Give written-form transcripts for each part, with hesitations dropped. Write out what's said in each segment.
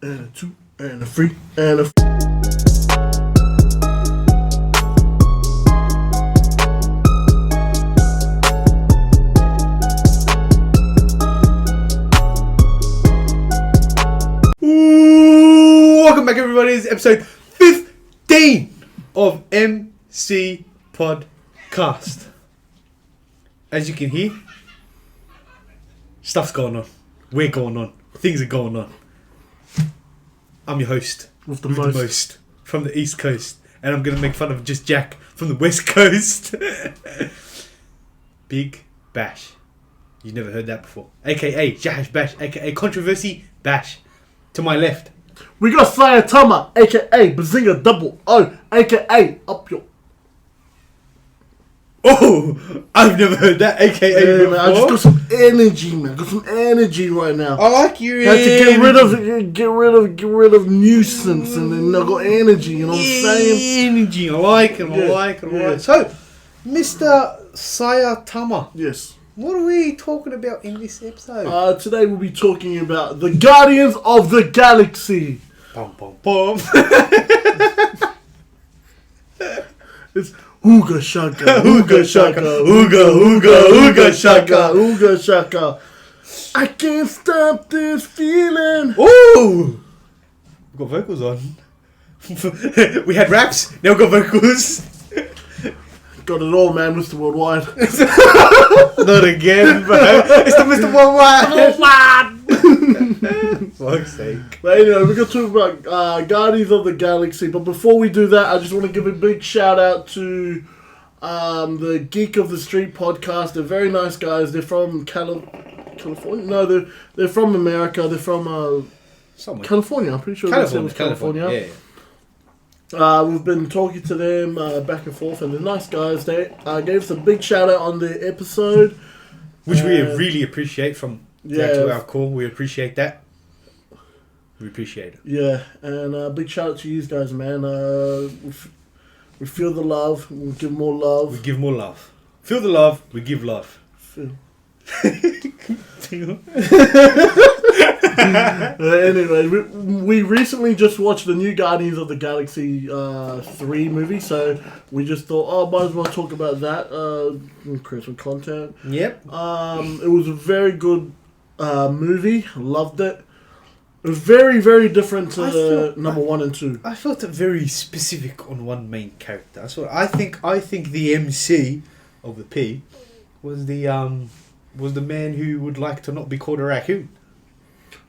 and a 2 and a 3 and a Welcome back, everybody. It's episode 15 of MCPodcast. As you can hear, stuff's going on. We're going on. Things are going on. I'm your host with the most from the East Coast, and I'm going to make fun of just Jack from the West Coast. Big Bash. You've never heard that before. AKA Jahash Bash, AKA Controversy Bash. To my left, we got SiahTama, aka Bazinga Double O, aka Up Your. Oh, I've never heard that, aka before. Man, I just got some energy, man. Got some energy right now. I like your Had to get rid of nuisance, and then I got energy. You know what I'm saying? Energy, I like it. I like it. So, Mr. SiahTama, Yes. what are we talking about in this episode? Today we'll be talking about the Guardians of the Galaxy. Bum, bum, bum. It's Ooga Shaka, Ooga Shaka, Ooga Shaka. Ooga Shaka. I can't stop this feeling. Ooh! We've got vocals on. We had raps, now we've got vocals. Got it all, man, Mr. Worldwide. Not again, bro. It's the Mr. Worldwide. Fuck's sake. But anyway, we're going to talk about Guardians of the Galaxy. But before we do that, I just want to give a big shout out to the Geek of the Street podcast. They're very nice guys. They're from California. No, they're from America. They're from California. I'm pretty sure California. Yeah. We've been talking to them back and forth, and they're nice guys. They gave us a big shout out on the episode, which we really appreciate from to our call. We appreciate that. We appreciate it. Yeah, and big shout out to you guys, man. We feel the love. We give more love. We give more love. Feel the love. We give love. Anyway, we recently just watched the new Guardians of the Galaxy 3 movie, so we just thought, might as well talk about that, create some content. Yep. It was a very good movie. Loved it. It was very, very different to number 1 and 2. I felt it very specific on one main character. So I think the MC of the P was the man who would like to not be called a raccoon.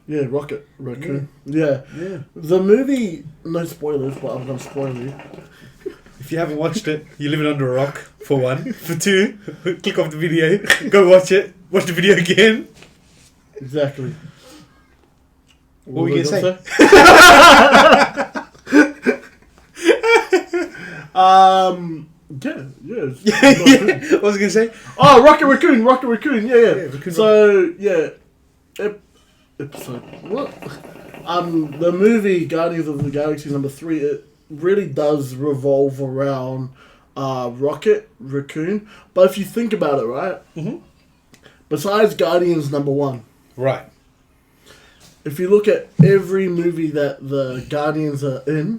Yeah, Raccoon. Yeah. The movie, no spoilers, but I'm going to spoil you. If you haven't watched it, you're living under a rock, for one. For two, click off the video, go watch it, watch the video again. Exactly. What were you going to say? Yeah. What was I going to say? Oh, Rocket Raccoon. Yeah. Raccoon so, yeah. Episode. What? The movie Guardians of the Galaxy number 3, it really does revolve around Rocket Raccoon. But if you think about it, right? Mm-hmm. Besides Guardians number 1. Right. If you look at every movie that the Guardians are in,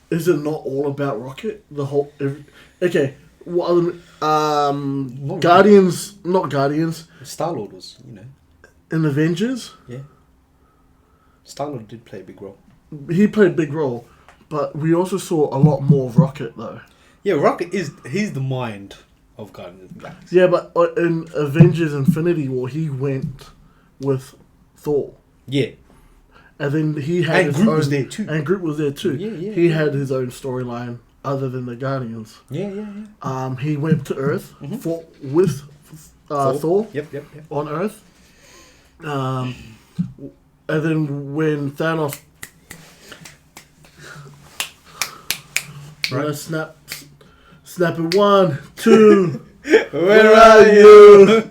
is it not all about Rocket? Okay. What other, Guardians, not Guardians. Star-Lord was, In Avengers? Yeah. Star-Lord did play a big role. He played a big role, but we also saw a lot more of Rocket, though. Yeah, Rocket he's the mind of Guardians of the Galaxy. Yeah, but in Avengers Infinity War, he went with Thor. Yeah. And then he had And Groot was there too. And Groot was there too. Yeah. He had his own storyline other than the Guardians. Yeah. He went to Earth with Thor. Yep. On Earth. And then when Thanos snap it 1, 2 where are you?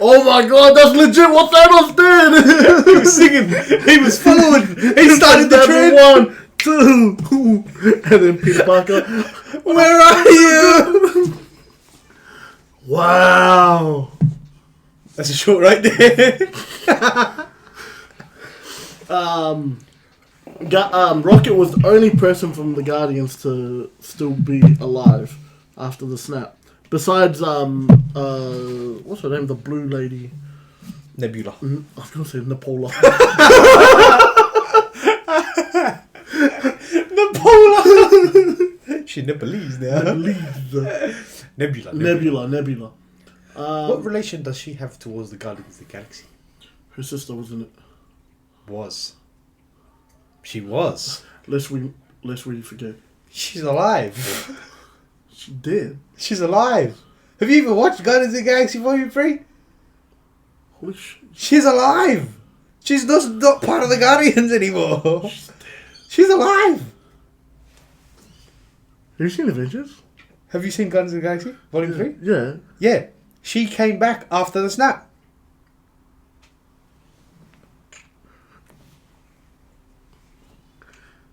Oh my god, that's legit what Thanos did! He was singing, he was following, he started the trend. 1, 2, and then Peter Parker, where are you? Wow. That's a short right there. Rocket was the only person from the Guardians to still be alive after the snap. Besides, what's her name? The blue lady. Nebula. I was going to say Napola. Napola! She Nepalese now. Nebula. What relation does she have towards the Guardians of the Galaxy? Her sister was in it. She was. Lest we forget. She's alive. She did. She's alive. Have you even watched Guardians of the Galaxy Volume 3? Holy shit. She's alive. She's not part of the Guardians anymore. She's alive. Have you seen Avengers? Have you seen Guardians of the Galaxy Volume 3? Yeah. Yeah. She came back after the snap.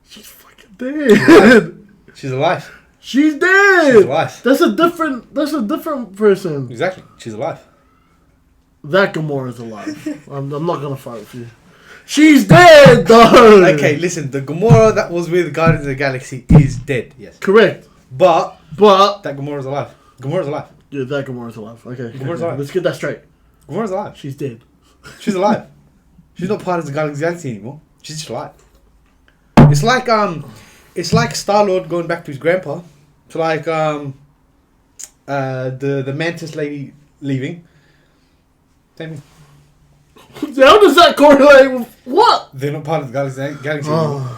She's fucking dead. She's alive. She's dead. She's alive. That's a different person. Exactly. She's alive. That Gamora's alive. I'm not gonna fight with you. She's dead though. Okay, listen. The Gamora that was with Guardians of the Galaxy is dead. Yes. Correct. But that Gamora's alive. Gamora's alive. Yeah, that Gamora's alive. Okay. Gamora's alive. Let's get that straight. Gamora's alive. She's dead. She's alive. She's not part of the Guardians of the Galaxy anymore. She's just alive. It's like Star-Lord going back to his grandpa. It's like the Mantis lady leaving. Same thing. How does that correlate with what? They're not part of the Guardians of the Galaxy anymore.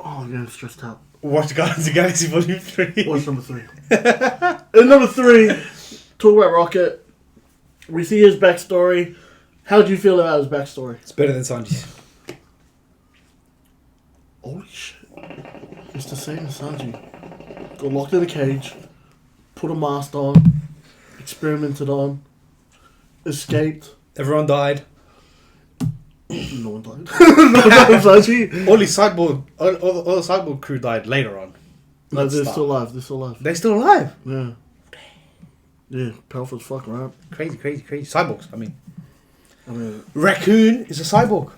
I'm getting stressed out. Watch Guardians of the Galaxy Volume 3. What's number 3? And number 3, talk about Rocket. We see his backstory. How do you feel about his backstory? It's better than Sanji's. Holy shit. It's the same as Sanji. Got locked in a cage, put a mask on, experimented on, escaped. Everyone died. No one died. No one died, Sanji. All the cyborg crew died later on. No, they're still alive. They're still alive. Yeah. Yeah, powerful as fuck, right? Crazy. Cyborgs, I mean, Raccoon is a cyborg.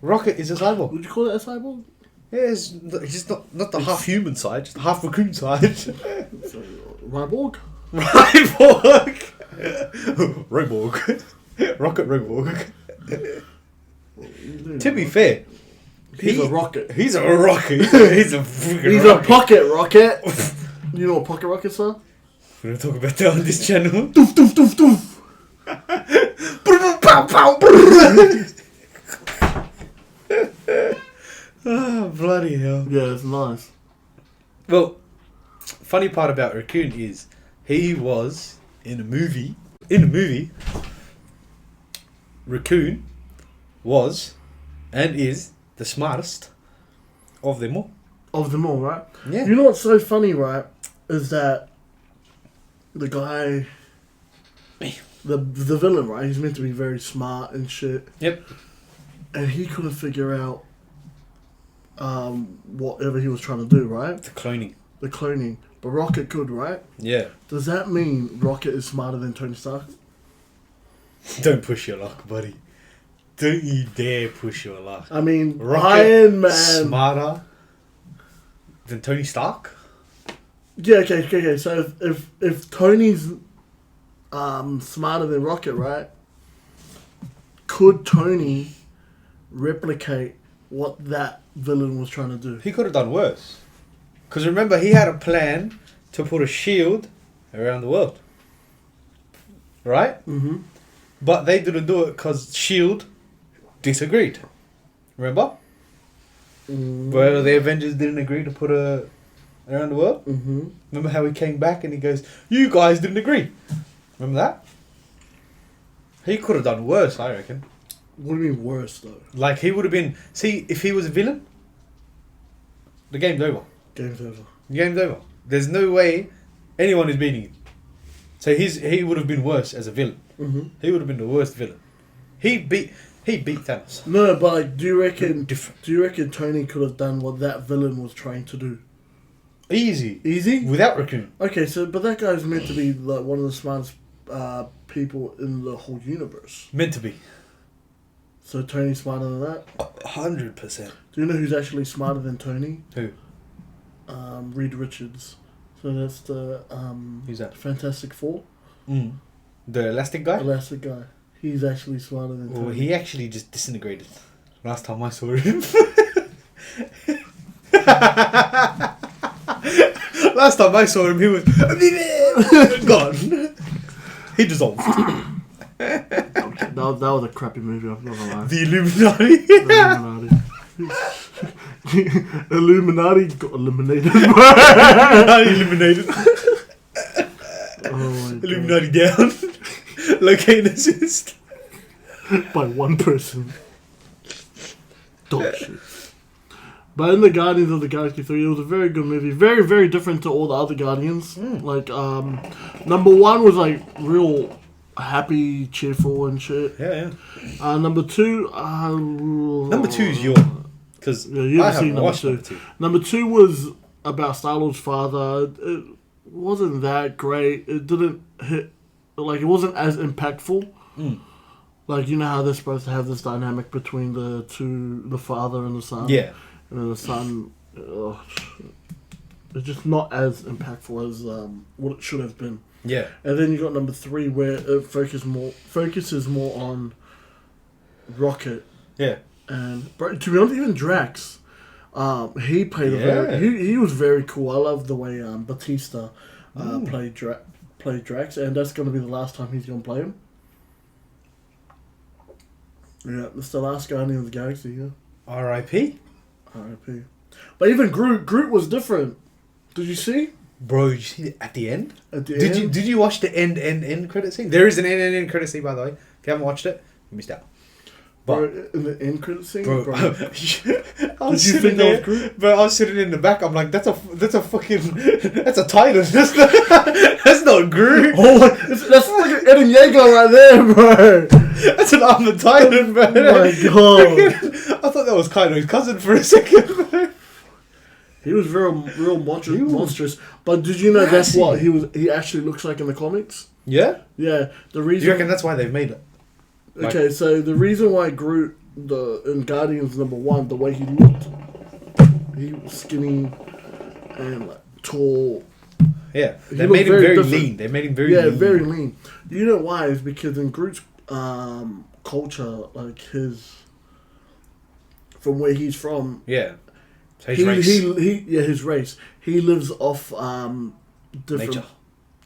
Rocket is a cyborg. Would you call it a cyborg? Yeah, it's just not the half human side, just the half raccoon side. Ryborg? Roborg. Rocket Roborg. To be fair, he's a rocket. He's a rocket. He's a freaking He's rocket. a pocket rocket. You know what pocket rockets are? We're going to talk about that on this channel. Doof, doof, doof, doof. Pow, pow. Oh, bloody hell. Yeah, it's nice. Well, funny part about Raccoon is he was in a movie. Raccoon was and is the smartest of them all. Of them all, right? Yeah. You know what's so funny, right? Is that the guy, the villain, right? He's meant to be very smart and shit. Yep. And he couldn't figure out whatever he was trying to do, right? The cloning. But Rocket could, right? Yeah. Does that mean Rocket is smarter than Tony Stark? Don't push your luck, buddy. Don't you dare push your luck. I mean, Rocket Iron Man smarter than Tony Stark? Yeah, okay. So if Tony's smarter than Rocket, right? Could Tony replicate what that villain was trying to do? He could have done worse. Because remember, he had a plan to put a shield around the world. Right? Mm-hmm. But they didn't do it because S.H.I.E.L.D. disagreed. Remember? Mm-hmm. Where the Avengers didn't agree to put a around the world? Mm-hmm. Remember how he came back and he goes, you guys didn't agree. Remember that? He could have done worse, I reckon. What do you mean worse, though? Like, he would have been... See, if he was a villain, the game's over. Game's over. The game's over. There's no way anyone is beating him. So he would have been worse as a villain. Mm-hmm. He would have been the worst villain. He beat Thanos. No, but like, do you reckon Tony could have done what that villain was trying to do? Easy. Easy? Without Raccoon. Okay, so but that guy's meant to be like one of the smartest people in the whole universe. Meant to be. So Tony's smarter than that? 100%. Do you know who's actually smarter than Tony? Who? Reed Richards. So that's the Who's that? Fantastic Four. Mm. The elastic guy? Elastic guy. He's actually smarter than Tony. Well, he actually just disintegrated. Last time I saw him. Last time I saw him, he was gone. He dissolved. Okay, that was a crappy movie, I'm not gonna lie. The Illuminati. Illuminati got eliminated. Eliminated. Oh my Illuminati down. Locate assist. God. By one person. Dog shit. But in the Guardians of the Galaxy 3, it was a very good movie. Very, very different to all the other Guardians. Like, number 1 was like real happy, cheerful and shit. Yeah. Number 2... Number 2 is your... Because you I haven't seen haven't watched number 2. Number 2 was about Star-Lord's father. It wasn't that great. It didn't hit... Like, it wasn't as impactful. Like, you know how they're supposed to have this dynamic between the father and the son? Yeah. And then the son... it's just not as impactful as what it should have been. Yeah. And then you got number 3 where it focuses more on Rocket. Yeah. And to be honest, even Drax, he played he was very cool. I love the way Batista played Drax, and that's going to be the last time he's going to play him. Yeah, it's the last Guardian of the Galaxy. Yeah. R.I.P. R.I.P. But even Groot was different. Did you see? Bro, you see it at the end? At the end? Did you watch the end credit scene? There is an end credit scene, by the way. If you haven't watched it, you missed out. But in the end credit scene, bro. Did you think that was Groot? But I was sitting in the back. I'm like, that's a fucking that's a Titan. That's not Groot. Oh, that's fucking Eden Yeager right there, bro. That's an armored Titan, bro. Oh my god! I thought that was Kaido's cousin for a second, bro. He was real monstrous. But did you know that's what he actually looks like in the comics? Yeah. Yeah. The reason. You reckon that's why they've made it? Okay, so the reason why Groot in Guardians #1, the way he looked, he was skinny and like tall. Yeah, they made him very lean. They made him very lean. Yeah, very lean. You know why? It's because in Groot's culture, like from where he's from. Yeah. So his race. His race. He lives off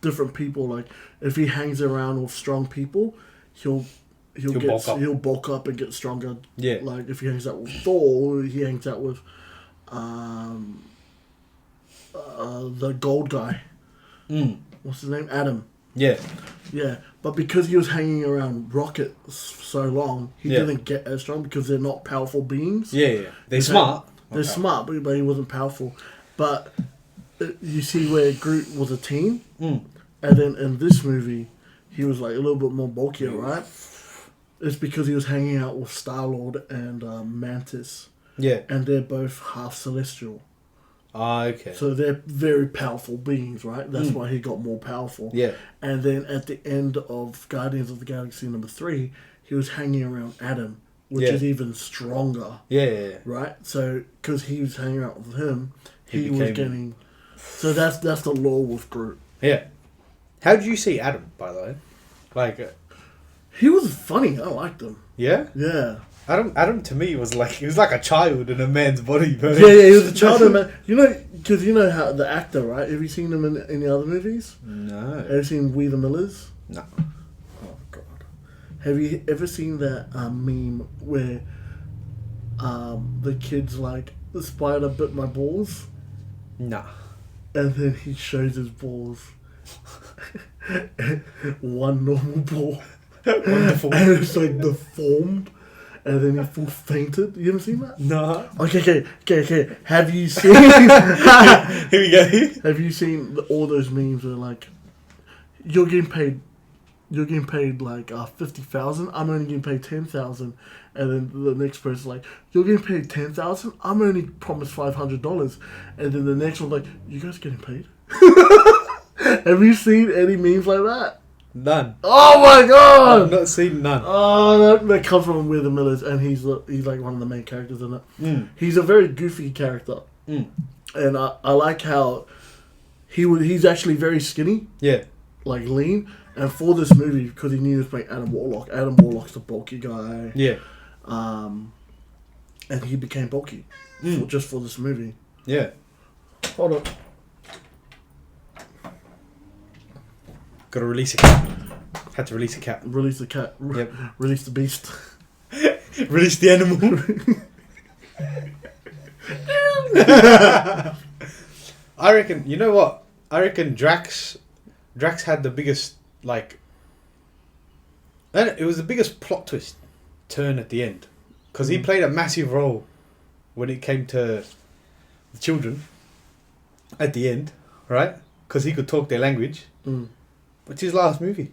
different people. Like if he hangs around with strong people, he'll bulk up and get stronger. Yeah. Like if he hangs out with Thor, he hangs out with the gold guy. What's his name? Adam. Yeah. Yeah. But because he was hanging around Rocket so long, he didn't get as strong because they're not powerful beings. Yeah. They're smart. They're smart, but he wasn't powerful. But you see where Groot was a teen, and then in this movie, he was like a little bit more bulkier, right? It's because he was hanging out with Star-Lord and Mantis. Yeah. And they're both half celestial. Ah, okay. So they're very powerful beings, right? That's why he got more powerful. Yeah. And then at the end of Guardians of the Galaxy #3, he was hanging around Adam, which is even stronger. Yeah. Right? So, because he was hanging out with him, he was getting... So that's the law with Groot. Yeah. How did you see Adam, by the way? Like... He was funny. I liked him. Yeah? Yeah. Adam to me was like a child in a man's body. But Yeah, he was a child in a man. You know, because you know how the actor, right? Have you seen him in any other movies? No. Have you seen We the Millers? No. Oh, God. Have you ever seen that meme where the kid's like, the spider bit my balls? No. And then he shows his balls. One normal ball. Wonderful. And it's like deformed. And then he full fainted. You haven't seen that? No. Okay. Have you seen... Here we go. Have you seen all those memes where like, you're getting paid like 50,000. I'm only getting paid 10,000, and then the next person's like, you're getting paid 10,000. I'm only promised $500, and then the next one's like, you guys getting paid? Have you seen any memes like that? None. Oh my god! I've not seen none. Oh, that comes from We're the Millers, and he's like one of the main characters in it. He's a very goofy character, and I like how he's actually very skinny. Yeah. Like lean, and for this movie, because he knew to play Adam Warlock. Adam Warlock's a bulky guy. Yeah. And he became bulky just for this movie. Yeah. Hold on. Got to release a cat. Had to release a cat. Release the cat. Yep. Release the beast. Release the animal. I reckon. You know what? I reckon Drax had the biggest it was the biggest plot twist turn at the end, because he played a massive role when it came to the children at the end, right? Because he could talk their language. It's his last movie.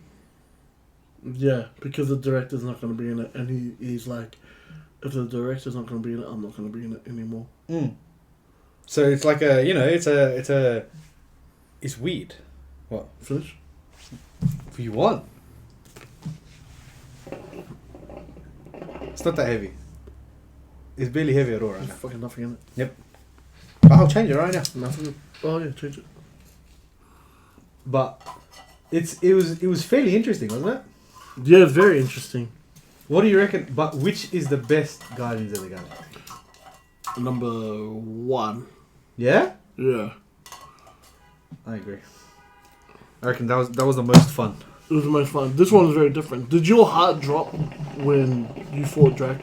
Yeah, because the director's not going to be in it, and he's like, if the director's not going to be in it, I'm not going to be in it anymore. So it's like it's weird. What? Finish? What you want? It's not that heavy. It's barely heavy at all right There's now. fucking nothing in it. Yep. But I'll change it right now. Nothing. Oh yeah, change it. But it was fairly interesting, wasn't it? Yeah, it's very interesting. What do you reckon? But which is the best Guardians of the Galaxy? Number 1. Yeah? Yeah. I agree. I reckon that was the most fun. It was the most fun. This one was very different. Did your heart drop when you fought Drax?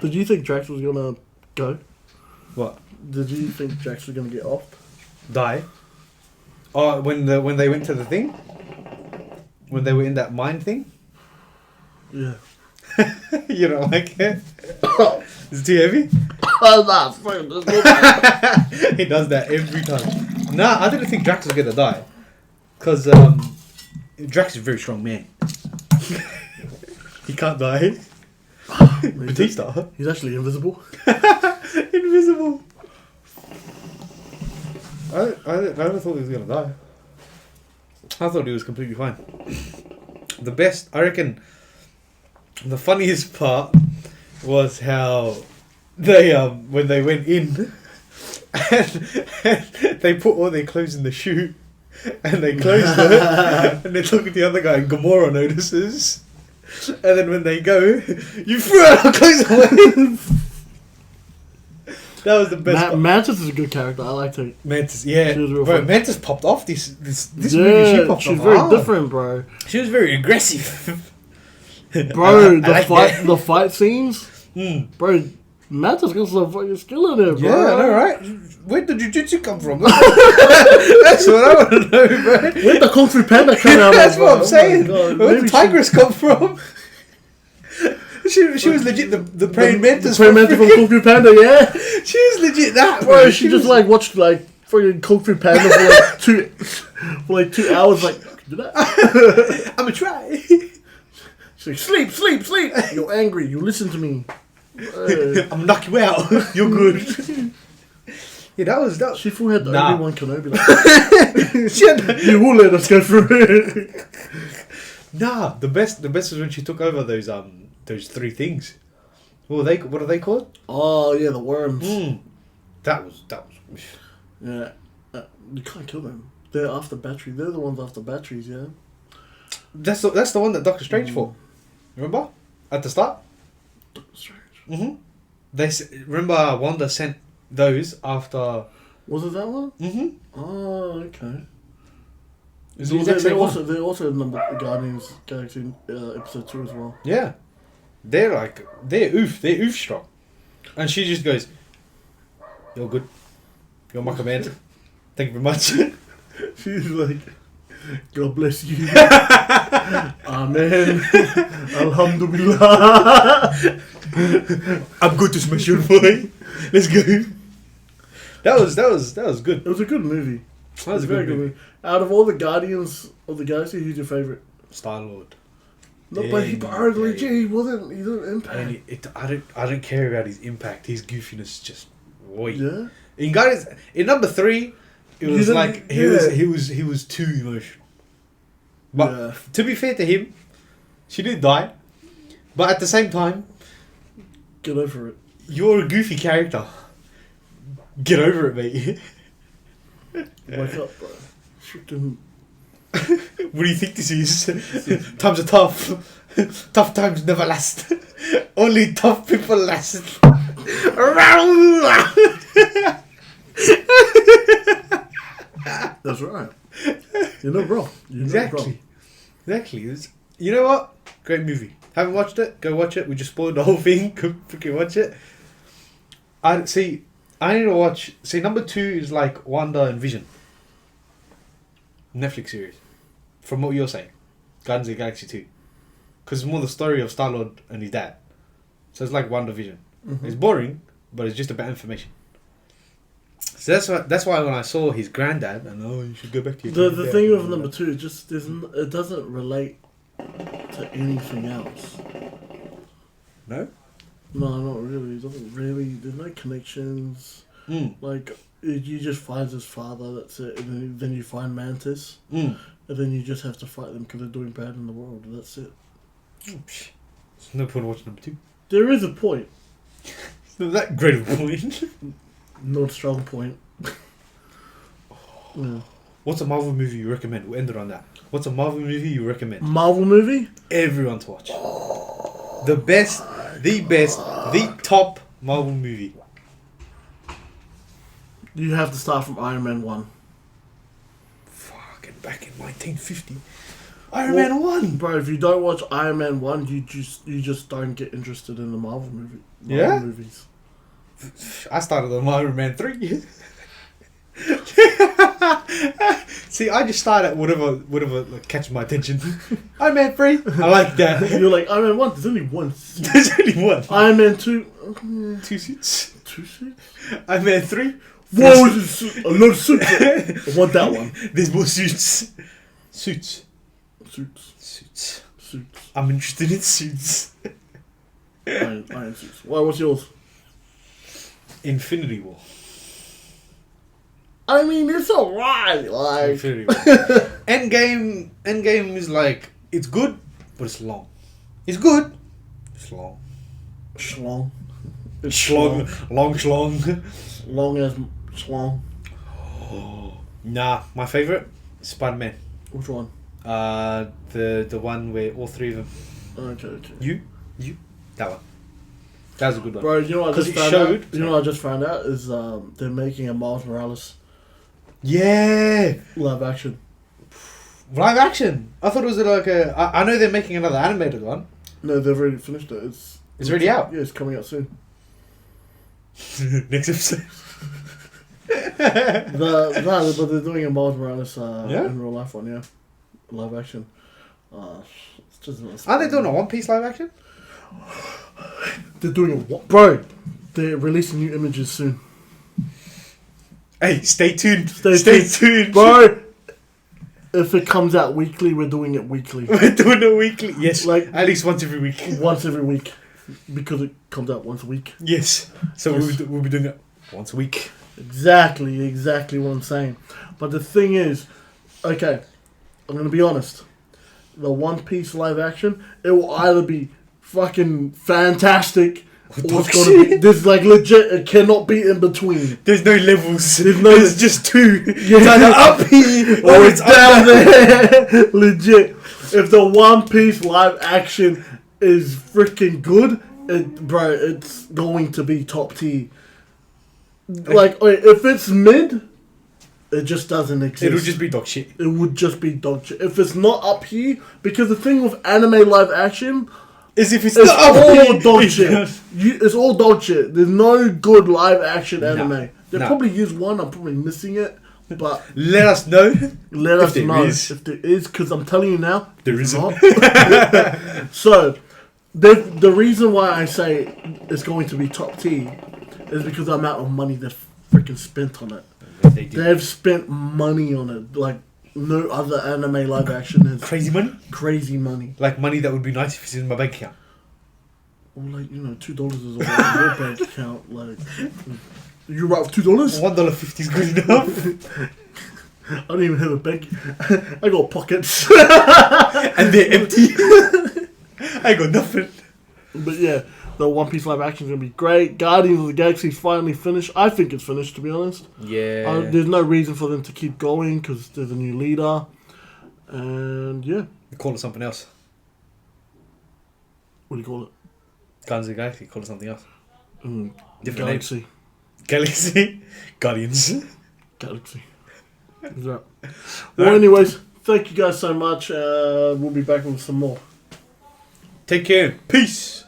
Did you think Drax was gonna go? What? Did you think Drax was gonna get off? Die? Oh, when they went to the thing? When they were in that mine thing? Yeah. You don't like it? Is it too heavy? Oh, nah, fuck, there's no He does that every time. Nah, I didn't think Drax was gonna die. Because Drax is a very strong man. He can't die. Batista. He's actually invisible. Invisible. I never thought he was gonna die. I thought he was completely fine. The best, I reckon, the funniest part was how they when they went in and they put all their clothes in the chute and they closed it and they look at the other guy and Gamora notices, and then when they go, you threw out our clothes away. That was the best part. Mantis is a good character. I liked her. Mantis, yeah. She was real Bro, fun. Mantis popped off this Yeah, movie. She popped she's off very hard. different, bro. She was very aggressive. Bro, I the fight scenes, bro. Mantis got some fucking skill in it, bro. Yeah, I know, right? Where did jiu-jitsu come from? That's what I want to know, bro. Where'd the Kung Fu Panda come out? That's bro? what I'm saying. Oh my God. Where did Maybe the tigress come from? She was legit the praying mantis. The praying mantis from Kung Fu Panda, yeah. She was legit that, Bro, she just like watched like fucking Kung Fu Panda for like 2 hours. Like, I can do that. I'ma try. She's like, sleep. You're angry. You listen to me. I'm knock you out. You're good. Yeah, that was. She thought had the Nah. Obi-Wan Kenobi. Like, you will let us go through it. Nah, the best was when she took over those 3 things. What are they called? Oh yeah, the worms. That was. Yeah, you can't kill them. They're after battery. They're the ones after batteries. Yeah. That's the one that Doctor Strange fought. Remember at the start? Doctor Strange. Remember Wanda sent those after. Was it that one? Oh, okay. It's They the exact same one. also number Guardians Galaxy episode 2 as well. Yeah, they're oof strong, and she just goes, "You're good, you're my command. Thank you very much." She's like, God bless you. Amen. Alhamdulillah. I'm going to smash your boy. Let's go. That was good. It was a good movie. That was a very good movie. Out of all the Guardians of the Galaxy, who's your favourite? Star-Lord. No, but he didn't impact. And I don't care about his impact. His goofiness just Yeah. In Guardians, in number 3, it was like he was too emotional. But to be fair to him, she did die. But at the same time, get over it. You're a goofy character. Get over it, mate. Wake up, bro. Freaking. What do you think this is? Times are tough. Tough times never last. Only tough people last. That's right. You're not wrong. Exactly. You know what? Great movie. Haven't watched it? Go watch it. We just spoiled the whole thing. Go freaking watch it. I need to watch. See, number 2 is like Wanda and Vision. Netflix series. From what you're saying, Guardians of the Galaxy 2. Because it's more the story of Star-Lord and his dad. So it's like WandaVision. It's boring, but it's just about information. So that's why when I saw his granddad, and you should go back to your the thing with number 2 is just it doesn't relate to anything else. No? No, not really. It doesn't really. There's no connections. Like, you just find his father, that's it. And then you find Mantis. And then you just have to fight them because they're doing bad in the world. That's it. There's no point in watching number 2. There is a point. It's not that great of a point. Not a strong point. Yeah. What's a Marvel movie you recommend? We'll end it on that. What's a Marvel movie you recommend? Marvel movie? Everyone to watch. The top Marvel movie. You have to start from Iron Man 1. Fucking back in 1950. Iron Man 1! Bro, if you don't watch Iron Man 1, you just don't get interested in the Marvel movie. Movies. I started on Iron Man 3. See, I just start at whatever like, catches my attention. Iron Man 3, I like that. You're like, Iron Man 1, there's only one. There's only one. Iron Man 2, 2 suits. 2 suits? Iron Man 3, whoa, a lot of suits. I want that one. There's more suits. Suits. I'm interested in suits. Iron suits. What's yours? Infinity War. I mean, it's alright. Like, Infinity War. Endgame is like, it's good, but it's long. It's good. It's long. Schlong. It's Schlong. Long schlong. Long as schlong. Nah, my favourite, Spider-Man. Which one? The one where all 3 of them. Okay. You? That one. That was a good one. Bro, you know what I just found out? You know what I just found out is they're making a Miles Morales. Yeah. Live action. Live action? I thought it was like a... I know they're making another animated one. No, they've already finished it. It's already out? Yeah, it's coming out soon. Next episode. But they're doing a Miles Morales in real life one, yeah. Live action. It's just Aren't they doing a One Piece live action? They're doing a what? Bro, they're releasing new images soon. Hey, stay tuned. Stay tuned. Bro, if it comes out weekly, we're doing it weekly. We're doing it weekly. Yes, like at least once every week. Once every week. Because it comes out once a week. Yes. So yes. We'll be doing it once a week. Exactly what I'm saying. But the thing is, okay, I'm going to be honest. The One Piece live action, it will either be fucking fantastic or it's going to be... This like legit, it cannot be in between. There's no levels. There's just 2. Yeah. It's either up here or it's down there. Legit. If the One Piece live action is freaking good, it's going to be top tier. Like, if it's mid, it just doesn't exist. It'll just be dog shit. It would just be dog shit. If it's not up here, because the thing with anime live action is if it's all not dog shit. It's all dog shit. There's no good live action anime. They probably use one. I'm probably missing it. But let us know. Let us know if there is, because I'm telling you now, there isn't. So, the reason why I say it's going to be top tier is because of the amount of money they've freaking spent on it. They've spent money on it like no other anime live action has. Crazy money? Crazy money. Like money that would be nice if it's in my bank account. Or like, $2 is all in your bank account. Like, you write $2? $1.50 is good enough. I don't even have a bag. I got pockets. And they're empty. I got nothing. But yeah, the One Piece live action is going to be great. Guardians of the Galaxy finally finished. I think it's finished, to be honest. Yeah. There's no reason for them to keep going because there's a new leader. And yeah. We call it something else. What do you call it? Guardians of the Galaxy, call it something else. Different Galaxy. name. Galaxy. Guardians. Galaxy. Well, anyways, thank you guys so much. We'll be back with some more. Take care. Peace.